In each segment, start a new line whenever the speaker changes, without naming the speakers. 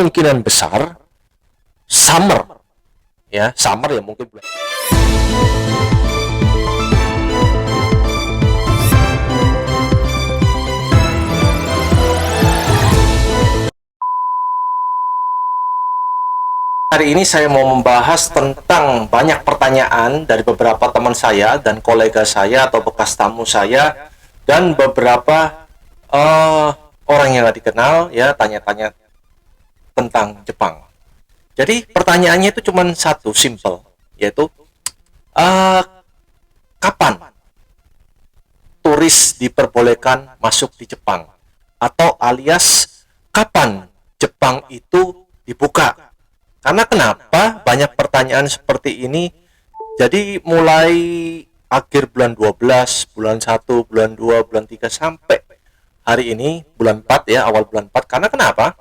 kemungkinan besar summer ya mungkin bulan. Hari ini saya mau membahas tentang banyak pertanyaan dari beberapa teman saya dan kolega saya atau bekas tamu saya dan beberapa orang yang nggak dikenal ya tanya-tanya tentang Jepang. Jadi pertanyaannya itu cuma satu, simple, yaitu kapan turis diperbolehkan masuk di Jepang, atau alias kapan Jepang itu dibuka. Karena kenapa banyak pertanyaan seperti ini? Jadi mulai akhir bulan 12, bulan 1, bulan 2, bulan 3 sampai hari ini bulan 4 ya, awal bulan 4. Karena kenapa?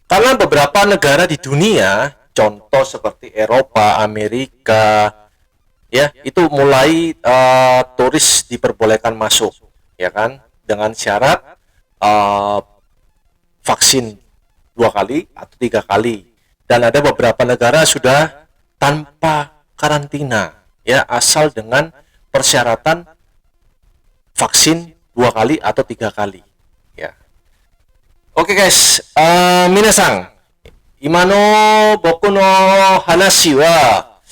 Karena beberapa negara di dunia, contoh seperti Eropa, Amerika ya, itu mulai turis diperbolehkan masuk, ya kan? Dengan syarat vaksin 2 kali atau 3 kali. Dan ada beberapa negara sudah tanpa karantina ya, asal dengan persyaratan vaksin 2 kali atau 3 kali ya. Oke guys, minasan, ima no boku no hanashi wa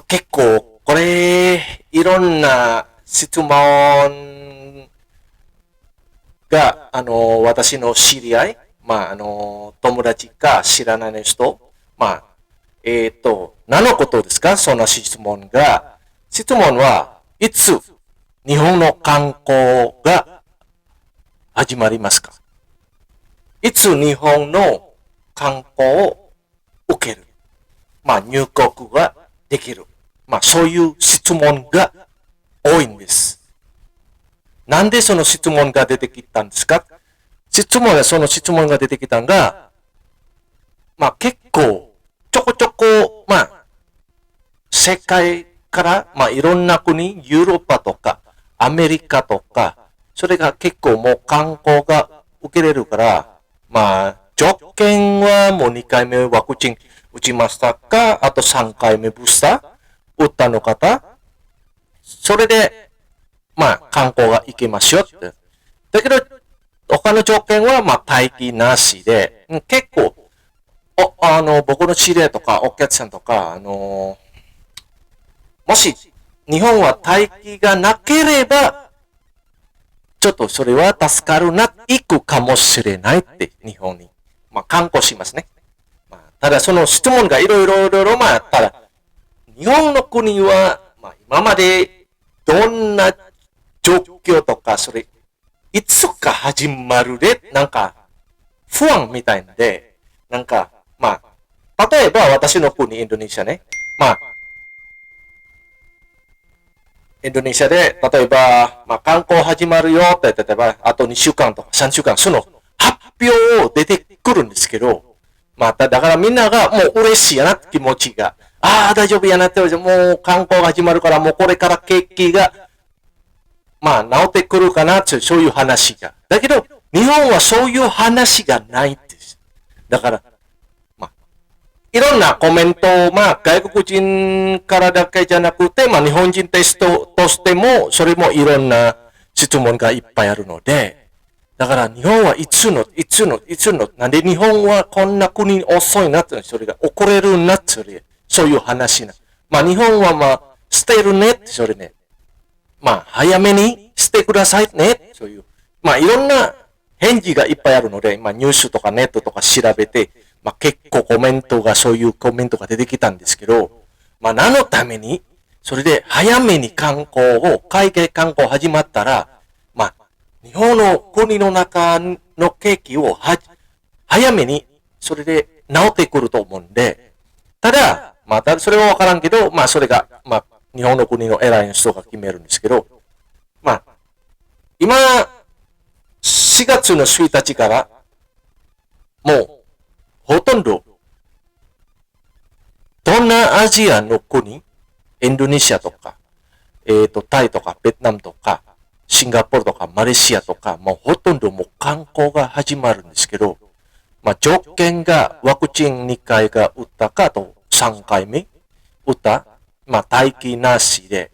kekko kore iron na shitsumon ga watashi no shiriai, 友達か知らない人、何のことですか、その質問が。質問はいつ日本の観光が始まりますか？いつ日本の観光を受ける、入国ができる、そういう質問が多いんです。なんでその質問が出てきたんですか？その質問が出てきたのが、結構、ちょこちょこ、世界から、いろんな国、ヨーロッパとか、アメリカとか、それが結構もう観光が受けれるから、条件はもう2回目ワクチン打ちましたか、あと3回目ブースター打ったの方、それで、観光が行けますよって。だけど、他の条件は、待機なしで、結構、僕の知り合いとか、お客さんとか、もし、日本は待機がなければ、ちょっとそれは助かるな、行くかもしれないって、日本に。観光しますね。ただ、その質問がいろいろ、ただ、日本の国は、今まで、どんな状況とか、それ、いつか始まるで、不安みたいんで、例えば私の国、インドネシアね。インドネシアで、例えば、観光始まるよって、例えば、あと2週間とか3週間、その発表を出てくるんですけど、だからみんながもう嬉しいやなって気持ちが、大丈夫やなって、もう観光が始まるから、もうこれから景気が、治ってくるかなって、そういう話が。だけど、日本はそういう話がないんです。だから、いろんなコメントを、外国人からだけじゃなくて、日本人テストとしても、それもいろんな質問がいっぱいあるので、だから日本はいつの、なんで日本はこんな国遅いなって、それが遅れるなって、そういう話な。日本は捨てるねって、それね。早めにしてくださいね。そういう。いろんな返事がいっぱいあるので、ニュースとかネットとか調べて、結構そういうコメントが出てきたんですけど、何のために、それで早めに海外観光始まったら、日本の国の中の景気を早めに、それで治ってくると思うんで、ただ、それはわからんけど、それが、日本の国の偉いの人が決めるんですけど、今、4月の1日から、もう、ほとんど、東南アジアの国、インドネシアとか、タイとかベトナムとか、シンガポールとかマレーシアとか、もうほとんどもう観光が始まるんですけど、条件がワクチン2回が打ったかと3回目打った、待機なしで、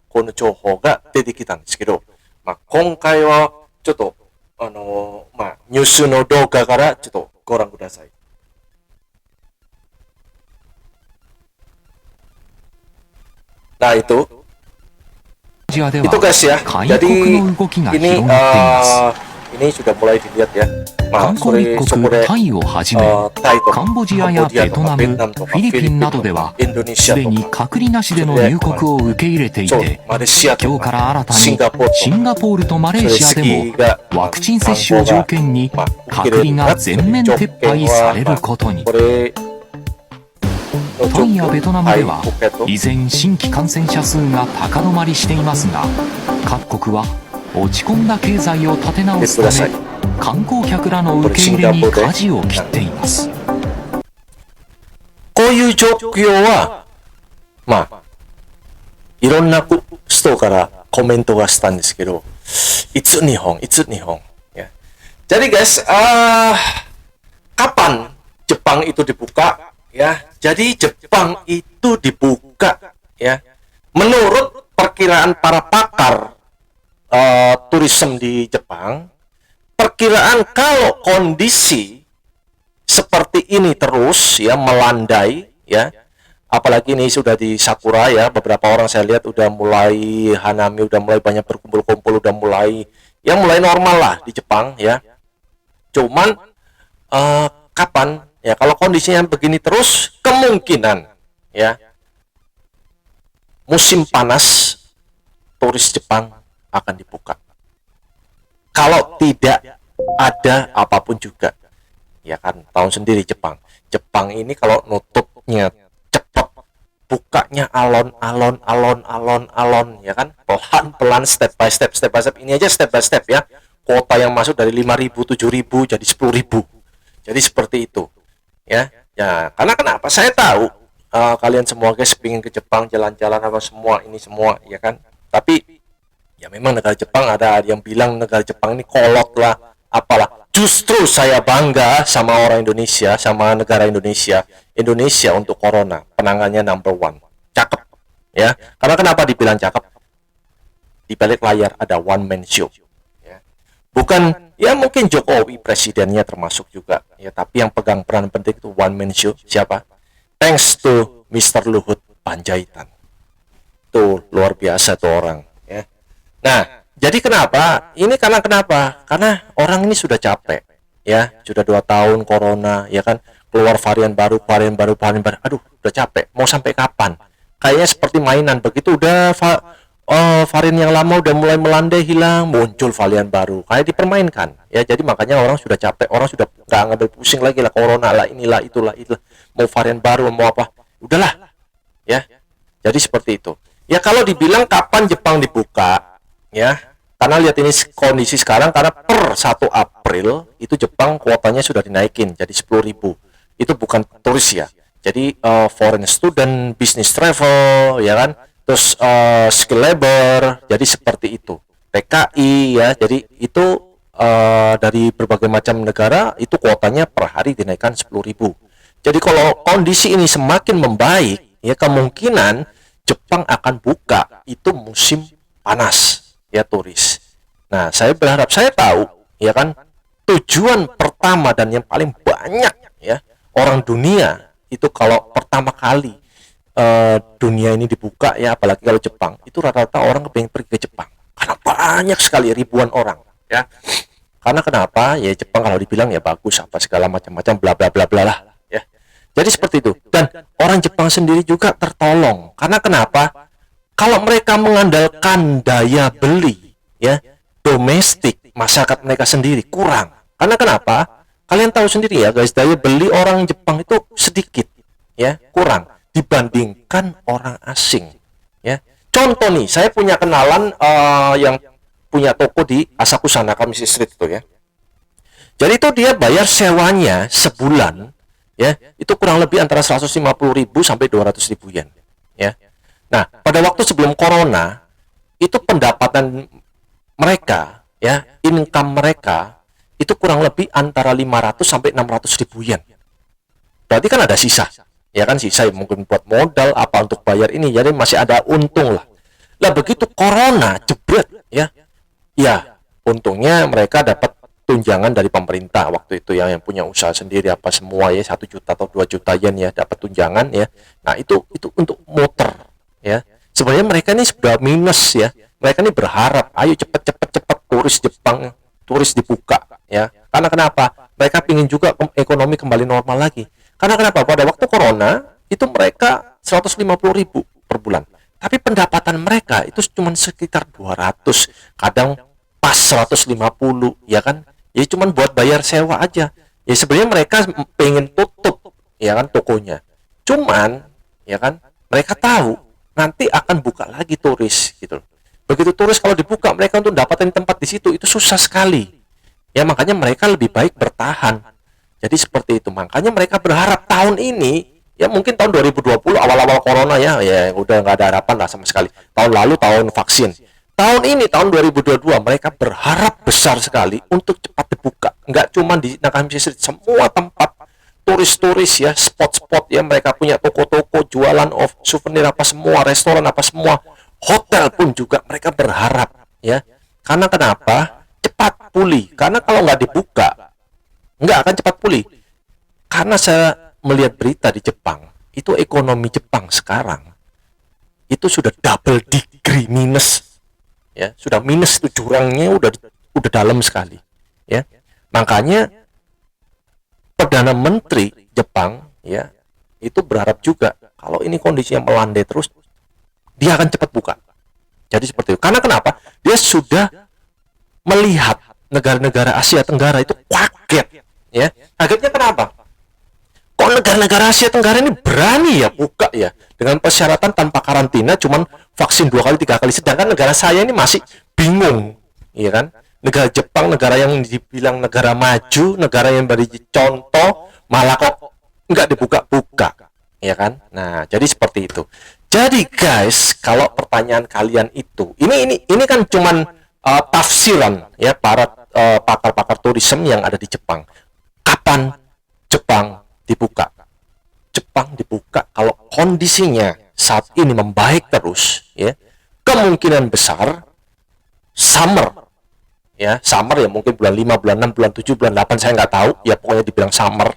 この情報が出てきたんですけど、今回はちょっと、ニュースの動画からちょっとご覧ください。Nah itu guys ya. Jadi ini sudah mulai dilihat ya.
観光立国タイをはじめ、カンボジアやベトナム、フィリピンなどでは、すでに隔離なしでの入国を受け入れていて、今日から新たにシンガポールとマレーシアでもワクチン接種を条件に隔離が全面撤廃されることに。タイやベトナムでは、依然新規感染者数が高止まりしていますが、各国は落ち込んだ経済を立て直すため、観光客らの受け入れに舵を切っています。
こういう状況は、いろんな人からコメントがしたんですけど、いつ日本ya. Jadi guys, kapan Jepang itu dibuka? Ya, jadi Jepang itu dibuka ya. Menurut perkiraan para pakar turisme di Jepang, perkiraan kalau kondisi seperti ini terus ya melandai ya, apalagi ini sudah di Sakura ya, beberapa orang saya lihat udah mulai hanami, udah mulai banyak berkumpul-kumpul, udah mulai normal lah di Jepang ya. Cuman kapan ya kalau kondisinya begini terus, kemungkinan ya musim panas turis Jepang akan dibuka. Kalau tidak ada apapun juga, ya kan, tahu sendiri Jepang ini kalau nutupnya cepat, bukanya alon-alon, ya kan, pelan-pelan, step by step. Ini aja step by step ya. Kuota yang masuk dari 5.000, 7.000 jadi 10.000. Jadi seperti itu, ya. Karena kenapa? Saya tahu kalian semua guys pengen ke Jepang, jalan-jalan apa semua, ini semua, ya kan. Tapi ya memang negara Jepang, ada yang bilang negara Jepang ini kolot lah, apalah. Justru saya bangga sama orang Indonesia, sama negara Indonesia. Indonesia untuk corona, penanganannya number one. Cakep. Ya. Karena kenapa dibilang cakep? Di balik layar ada one man show. Ya. Bukan, ya mungkin Jokowi presidennya termasuk juga. Ya, tapi yang pegang peran penting itu one man show. Siapa? Thanks to Mr. Luhut Panjaitan. Tuh, luar biasa tuh orang. Nah, jadi kenapa? Ini karena kenapa? Karena orang ini sudah capek, ya, sudah 2 tahun corona, ya kan, keluar varian baru. Aduh, udah capek. Mau sampai kapan? Kayaknya seperti mainan. Begitu udah varian yang lama udah mulai melandai hilang, muncul varian baru. Kayak dipermainkan, ya. Jadi makanya orang sudah capek, orang sudah nggak ngambil pusing lagi lah, corona lah, inilah, itulah. Mau varian baru, mau apa? Udahlah, ya. Jadi seperti itu. Ya kalau dibilang kapan Jepang dibuka? Ya, karena lihat ini kondisi sekarang, karena per 1 April itu Jepang kuotanya sudah dinaikin jadi 10.000. Itu bukan turis ya. Jadi foreign student, business travel, ya kan. Terus skill labor, jadi seperti itu. PKI ya. Jadi itu dari berbagai macam negara itu kuotanya per hari dinaikkan 10.000. Jadi kalau kondisi ini semakin membaik, ya kemungkinan Jepang akan buka itu musim panas. Ya turis. Nah, saya berharap, saya tahu, ya kan, tujuan pertama dan yang paling banyak ya orang dunia itu kalau pertama kali dunia ini dibuka ya, apalagi kalau Jepang, itu rata-rata orang kepengen pergi ke Jepang karena banyak sekali ribuan orang ya. Karena kenapa? Ya Jepang kalau dibilang ya bagus apa segala macam-macam bla bla bla bla lah ya. Jadi seperti itu. Dan orang Jepang sendiri juga tertolong. Karena kenapa? Kalau mereka mengandalkan daya beli ya domestik masyarakat mereka sendiri kurang. Karena kenapa? Kalian tahu sendiri ya guys, daya beli orang Jepang itu sedikit ya, kurang dibandingkan orang asing ya. Contoh nih, saya punya kenalan yang punya toko di Asakusa Nakamichi Street itu ya. Jadi itu dia bayar sewanya sebulan ya, itu kurang lebih antara 150.000 sampai 200.000 yen ya. Nah, pada waktu sebelum corona, itu pendapatan mereka, ya, income mereka, itu kurang lebih antara 500 sampai 600 ribu yen. Berarti kan ada sisa, ya kan, sisa mungkin buat modal apa untuk bayar ini, jadi masih ada untung lah. Lah begitu corona jebret ya, untungnya mereka dapat tunjangan dari pemerintah waktu itu, yang punya usaha sendiri apa semua ya, 1 juta atau 2 juta yen ya dapat tunjangan ya. Nah itu untuk muter ya. Sebenarnya mereka ini sudah minus ya. Mereka ini berharap ayo cepet turis Jepang, turis dibuka ya. Karena kenapa? Mereka ingin juga ekonomi kembali normal lagi. Karena kenapa? Pada waktu corona itu mereka 150.000 per bulan. Tapi pendapatan mereka itu cuma sekitar 200, kadang pas 150 ya kan. Ya cuma buat bayar sewa aja. Ya sebenarnya mereka pengen tutup ya kan tokonya. Cuman ya kan mereka tahu nanti akan buka lagi turis gitu. Begitu turis kalau dibuka, mereka untuk dapatin tempat di situ itu susah sekali. Ya makanya mereka lebih baik bertahan. Jadi seperti itu. Makanya mereka berharap tahun ini, ya mungkin tahun 2020 awal-awal corona ya udah nggak ada harapan lah sama sekali. Tahun lalu tahun vaksin. Tahun ini tahun 2022 mereka berharap besar sekali untuk cepat dibuka. Nggak cuma di Nakahamichi Street, semua tempat turis-turis ya, spot-spot ya, mereka punya toko-toko jualan souvenir apa semua, restoran apa semua, hotel pun juga mereka berharap ya. Karena kenapa? Cepat pulih. Karena kalau nggak dibuka nggak akan cepat pulih. Karena saya melihat berita di Jepang, itu ekonomi Jepang sekarang itu sudah double degree minus ya, sudah minus, itu jurangnya udah dalam sekali ya. Makanya Perdana Menteri Jepang ya itu berharap juga kalau ini kondisinya melandai terus, dia akan cepat buka. Jadi seperti itu. Karena kenapa? Dia sudah melihat negara-negara Asia Tenggara itu kaget ya. Kagetnya kenapa? Kok negara-negara Asia Tenggara ini berani ya buka ya dengan persyaratan tanpa karantina, cuman vaksin 2 kali 3 kali, sedangkan negara saya ini masih bingung, iya kan? Negara Jepang, negara yang dibilang negara maju, negara yang beri contoh, malah kok nggak dibuka-buka, ya kan? Nah, jadi seperti itu. Jadi guys, kalau pertanyaan kalian itu, ini kan cuman tafsiran ya para pakar-pakar turisme yang ada di Jepang. Kapan Jepang dibuka? Jepang dibuka kalau kondisinya saat ini membaik terus ya. Kemungkinan besar summer ya, summer ya mungkin bulan 5, bulan 6, bulan 7, bulan 8 saya nggak tahu ya, pokoknya dibilang summer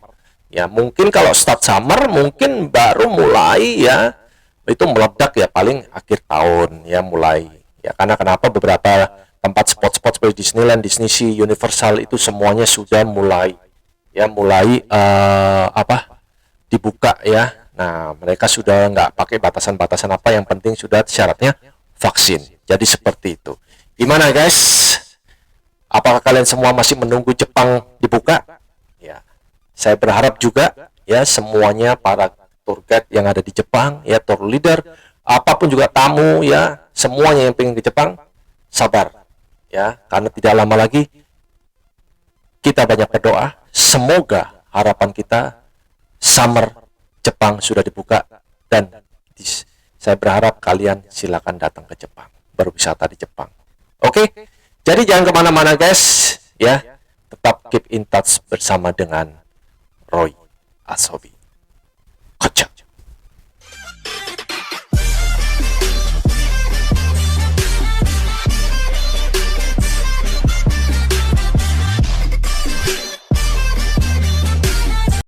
ya. Mungkin kalau start summer mungkin baru mulai ya, itu meledak ya paling akhir tahun ya mulai ya. Karena kenapa? Beberapa tempat spot-spot seperti Disneyland, Disney Sea, Universal itu semuanya sudah mulai dibuka ya. Nah, mereka sudah nggak pakai batasan-batasan apa, yang penting sudah syaratnya vaksin. Jadi seperti itu. Gimana guys? Apakah kalian semua masih menunggu Jepang dibuka? Ya, saya berharap juga ya semuanya para tour guide yang ada di Jepang ya, tour leader, apapun juga tamu ya, semuanya yang pengen ke Jepang sabar ya, karena tidak lama lagi kita banyak berdoa. Semoga harapan kita summer Jepang sudah dibuka, dan saya berharap kalian silakan datang ke Jepang, berwisata di Jepang. Oke, jadi jangan kemana-mana guys ya, tetap keep in touch bersama dengan Roy Asobi.